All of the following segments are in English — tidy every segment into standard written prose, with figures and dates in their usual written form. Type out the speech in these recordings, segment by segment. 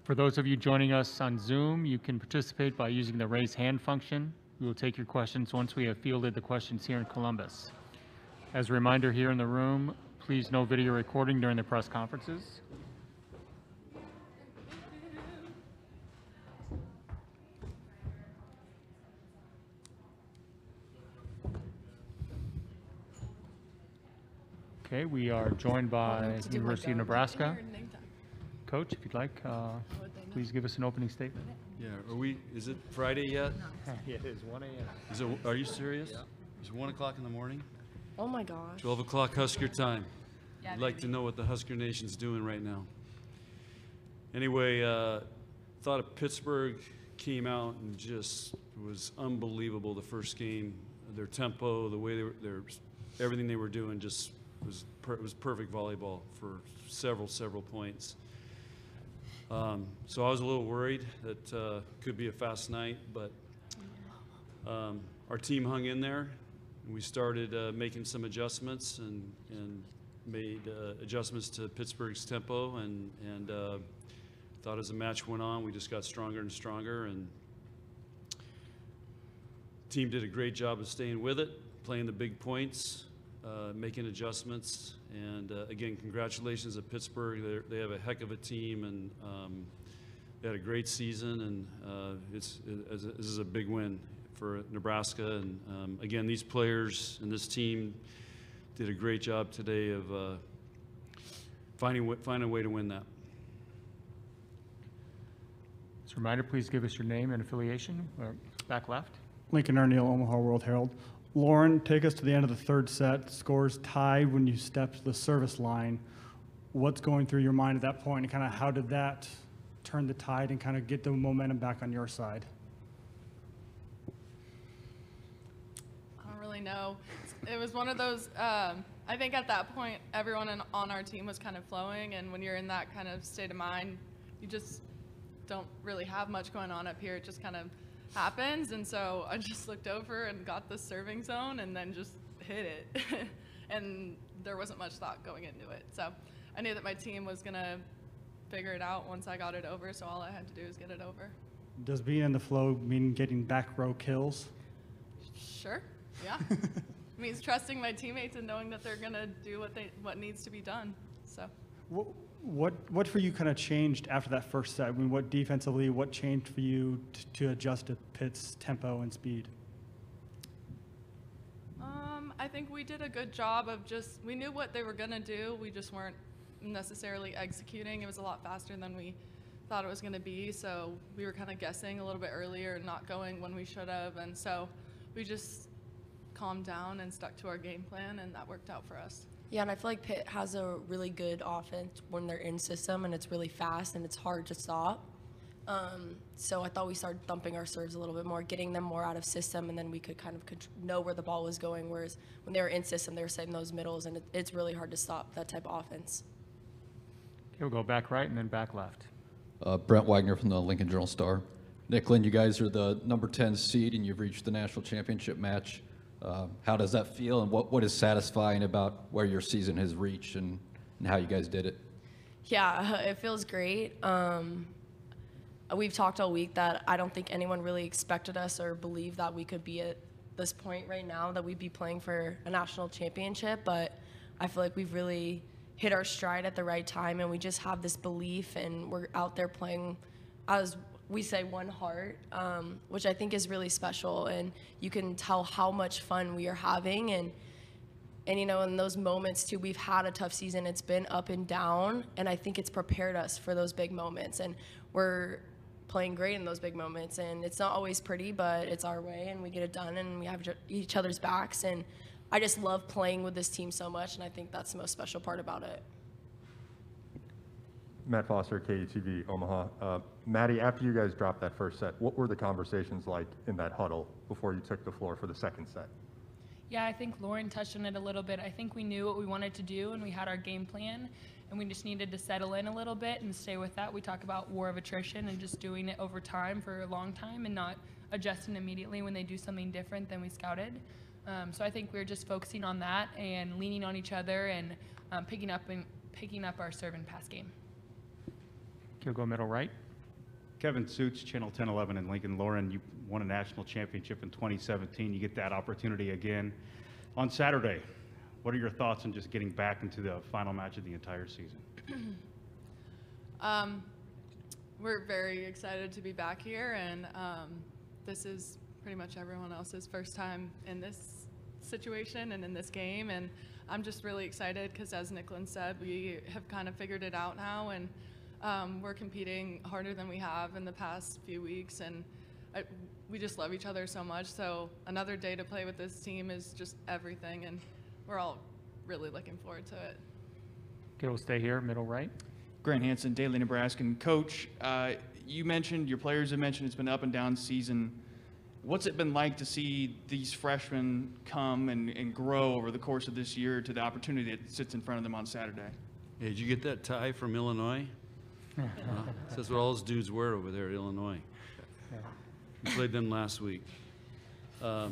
For those of you joining us on Zoom, you can participate by using the raise hand function. We will take your questions once we have fielded the questions here in Columbus. As a reminder here in the room, please no video recording during the press conferences. Okay, we are joined by University of Nebraska. Coach, if you'd like, please give us an opening statement. Yeah, is it Friday yet? No. Yeah, it is 1 a.m. Are you serious? Yeah. Is it 1 o'clock in the morning? Oh my gosh. 12 o'clock Husker time. Yeah, I'd like to know what the Husker Nation's doing right now. Anyway, thought of Pittsburgh came out and just was unbelievable the first game. Their tempo, the way they were, everything they were doing just was perfect volleyball for several points. So I was a little worried that could be a fast night, but our team hung in there. And we started making some adjustments and made adjustments to Pittsburgh's tempo, and thought as the match went on, we just got stronger and stronger, and the team did a great job of staying with it, playing the big points, making adjustments, and again, congratulations to Pittsburgh. They have a heck of a team, and they had a great season, and this is a big win for Nebraska. And again, these players and this team did a great job today of finding a way to win that. As a reminder, please give us your name and affiliation. Back left. Lincoln O'Neill, Omaha World Herald. Lauren, take us to the end of the third set. Scores tied when you stepped the service line. What's going through your mind at that point, and kind of how did that turn the tide and kind of get the momentum back on your side? I don't really know. It was one of those, I think at that point, everyone on our team was kind of flowing, and when you're in that kind of state of mind, you just don't really have much going on up here. It just kind of happens, and so I just looked over and got the serving zone and then just hit it. And there wasn't much thought going into it. So I knew that my team was going to figure it out once I got it over, so all I had to do was get it over. Does being in the flow mean getting back row kills? Sure, yeah. It means trusting my teammates and knowing that they're going to do what needs to be done. So. What for you kind of changed after that first set? I mean, what defensively, what changed for you to adjust to Pitt's tempo and speed? I think we did a good job of we knew what they were going to do. We just weren't necessarily executing. It was a lot faster than we thought it was going to be. So we were kind of guessing a little bit earlier and not going when we should have. And so we just calmed down and stuck to our game plan, and that worked out for us. Yeah, and I feel like Pitt has a really good offense when they're in system, and it's really fast and it's hard to stop. So I thought we started thumping our serves a little bit more, getting them more out of system, and then we could kind of know where the ball was going, whereas when they were in system, they were setting those middles, and it's really hard to stop that type of offense. Okay, we'll go back right and then back left. Brent Wagner from the Lincoln Journal-Star. Nick, Lynn, you guys are the number 10 seed, and you've reached the national championship match. How does that feel, and what is satisfying about where your season has reached and how you guys did it? Yeah, it feels great. We've talked all week that I don't think anyone really expected us or believed that we could be at this point right now, that we'd be playing for a national championship, but I feel like we've really hit our stride at the right time, and we just have this belief, and we're out there playing as we say one heart, which I think is really special, and you can tell how much fun we are having, and you know, in those moments too, we've had a tough season. It's been up and down, and I think it's prepared us for those big moments, and we're playing great in those big moments, and it's not always pretty, but it's our way, and we get it done, and we have each other's backs, and I just love playing with this team so much, and I think that's the most special part about it. Matt Foster, KUTV, Omaha. Maddie, after you guys dropped that first set, what were the conversations like in that huddle before you took the floor for the second set? Yeah, I think Lauren touched on it a little bit. I think we knew what we wanted to do, and we had our game plan, and we just needed to settle in a little bit and stay with that. We talk about war of attrition and just doing it over time for a long time and not adjusting immediately when they do something different than we scouted. So I think we're just focusing on that and leaning on each other and picking up our serve and pass game. Okay, we'll go middle right. Kevin Suits, Channel 1011 in Lincoln. Lauren, you won a national championship in 2017. You get that opportunity again on Saturday. What are your thoughts on just getting back into the final match of the entire season? We're very excited to be back here, and this is pretty much everyone else's first time in this situation and in this game, and I'm just really excited because, as Nicklin said, we have kind of figured it out now, and we're competing harder than we have in the past few weeks, and we just love each other so much. So another day to play with this team is just everything, and we're all really looking forward to it. Okay, we'll stay here, middle right. Grant Hansen, Daily Nebraskan. Coach, you mentioned, your players have mentioned, it's been up and down season. What's it been like to see these freshmen come and grow over the course of this year to the opportunity that sits in front of them on Saturday? Hey, did you get that tie from Illinois? That's what all those dudes wear over there at Illinois. We played them last week. I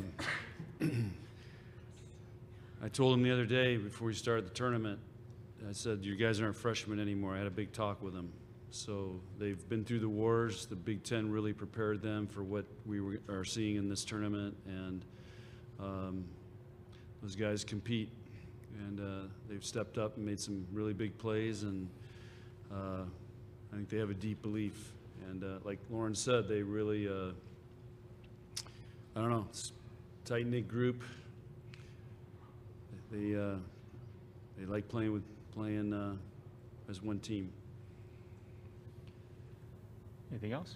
told them the other day before we started the tournament, I said, you guys aren't freshmen anymore. I had a big talk with them. So they've been through the wars. The Big Ten really prepared them for what we are seeing in this tournament. And those guys compete. And they've stepped up and made some really big plays. And I think they have a deep belief. And like Lauren said, they really, I don't know, it's a tight-knit group. They like playing as one team. Anything else?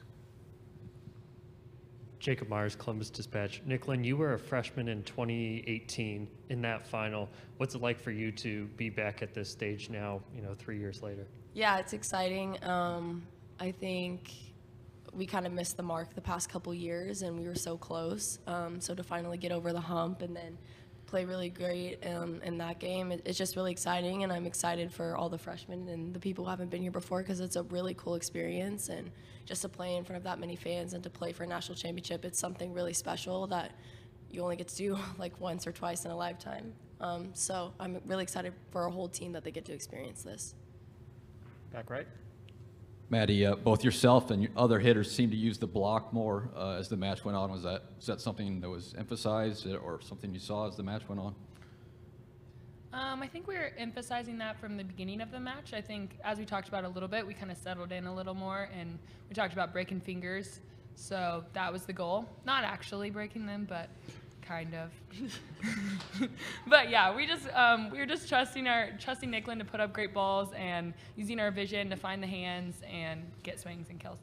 Jacob Myers, Columbus Dispatch. Nicklin, you were a freshman in 2018 in that final. What's it like for you to be back at this stage now, 3 years later? Yeah, it's exciting. I think we kind of missed the mark the past couple years, and we were so close. So to finally get over the hump and then play really great in that game, it's just really exciting, and I'm excited for all the freshmen and the people who haven't been here before, because it's a really cool experience, and just to play in front of that many fans and to play for a national championship, it's something really special that you only get to do like once or twice in a lifetime. So I'm really excited for our whole team that they get to experience this. Back right. Maddie, both yourself and your other hitters seemed to use the block more as the match went on. Was that something that was emphasized or something you saw as the match went on? I think we were emphasizing that from the beginning of the match. I think as we talked about a little bit, we kind of settled in a little more, and we talked about breaking fingers. So that was the goal. Not actually breaking them, but kind of. But yeah, we were just trusting Nicklin to put up great balls and using our vision to find the hands and get swings and kills.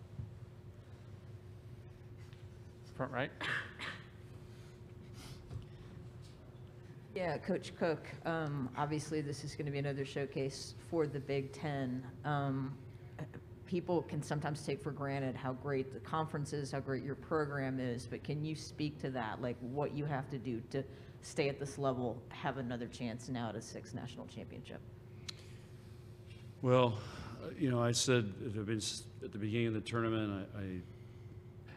Front right. Yeah, Coach Cook, obviously this is going to be another showcase for the Big Ten. People can sometimes take for granted how great the conference is, how great your program is, but can you speak to that, like what you have to do to stay at this level, have another chance now at a 6th national championship? Well, I said at the beginning of the tournament, I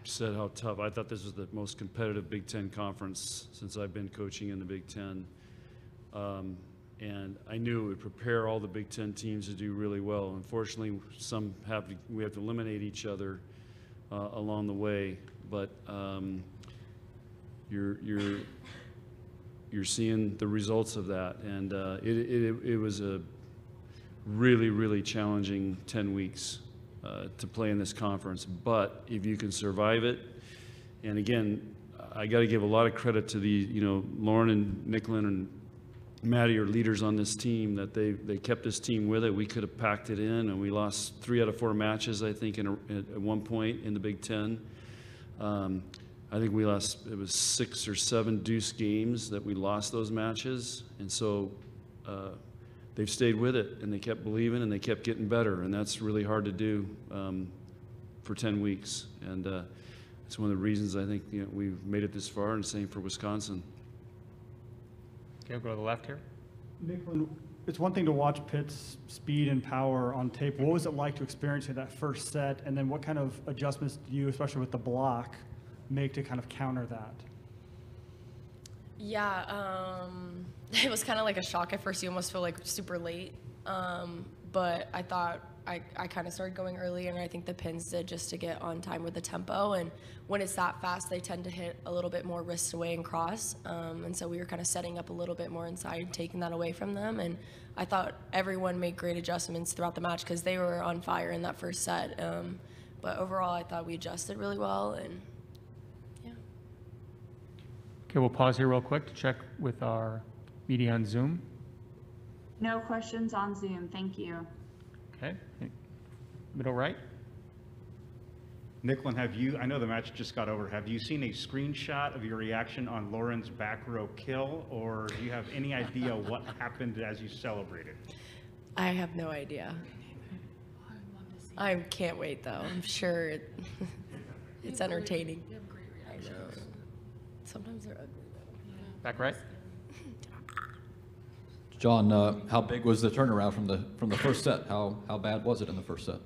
said how tough. I thought this was the most competitive Big Ten conference since I've been coaching in the Big Ten. And I knew it would prepare all the Big Ten teams to do really well. Unfortunately, we have to eliminate each other along the way. But you're seeing the results of that, and it was a really, really challenging 10 weeks to play in this conference. But if you can survive it, and again, I got to give a lot of credit to Lauren and Nicklin and Maddie are leaders on this team, that they kept this team with it. We could have packed it in, and we lost 3 out of 4 matches, I think, at one point in the Big Ten. I think we lost, it was 6 or 7 deuce games that we lost those matches. And so they've stayed with it, and they kept believing, and they kept getting better. And that's really hard to do for 10 weeks. And it's one of the reasons I think we've made it this far, and same for Wisconsin. Okay, we'll go to the left here. Nicklin, it's one thing to watch Pitt's speed and power on tape. What was it like to experience that first set, and then what kind of adjustments do you, especially with the block, make to kind of counter that? Yeah, it was kind of like a shock at first. You almost feel like super late, but I thought I kind of started going early, and I think the Pins did, just to get on time with the tempo. And when it's that fast, they tend to hit a little bit more wrist away and cross. And so we were kind of setting up a little bit more inside, taking that away from them. And I thought everyone made great adjustments throughout the match because they were on fire in that first set. But overall, I thought we adjusted really well, and yeah. Okay, we'll pause here real quick to check with our media on Zoom. No questions on Zoom, thank you. Okay, middle right. Nicklin, I know the match just got over, have you seen a screenshot of your reaction on Lauren's back row kill, or do you have any idea what happened as you celebrated? I have no idea. I can't wait, though. I'm sure it's entertaining. I know. Sometimes they're ugly, though. Back right. John, how big was the turnaround from the first set? How bad was it in the first set?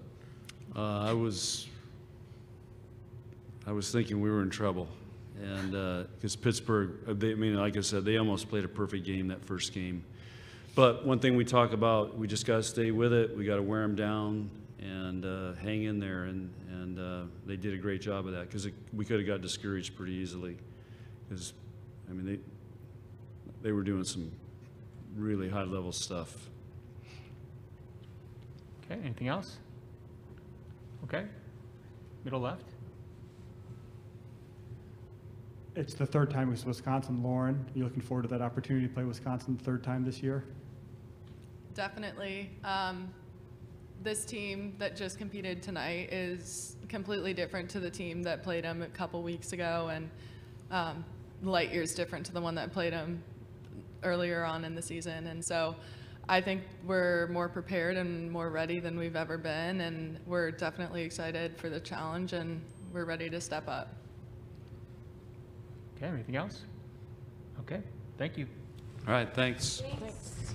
I was thinking we were in trouble, and because Pittsburgh, like I said, they almost played a perfect game that first game. But one thing we talk about, we just got to stay with it. We got to wear them down and hang in there, and they did a great job of that, because we could have got discouraged pretty easily, because they were doing some really high level stuff. Okay, anything else? Okay, middle left. It's the third time with Wisconsin. Lauren, are you looking forward to that opportunity to play Wisconsin the third time this year? Definitely. This team that just competed tonight is completely different to the team that played them a couple weeks ago, and light years different to the one that played them earlier on in the season. And so I think we're more prepared and more ready than we've ever been, and we're definitely excited for the challenge, and we're ready to step up. Okay, anything else? Okay, thank you. All right, thanks. Thanks.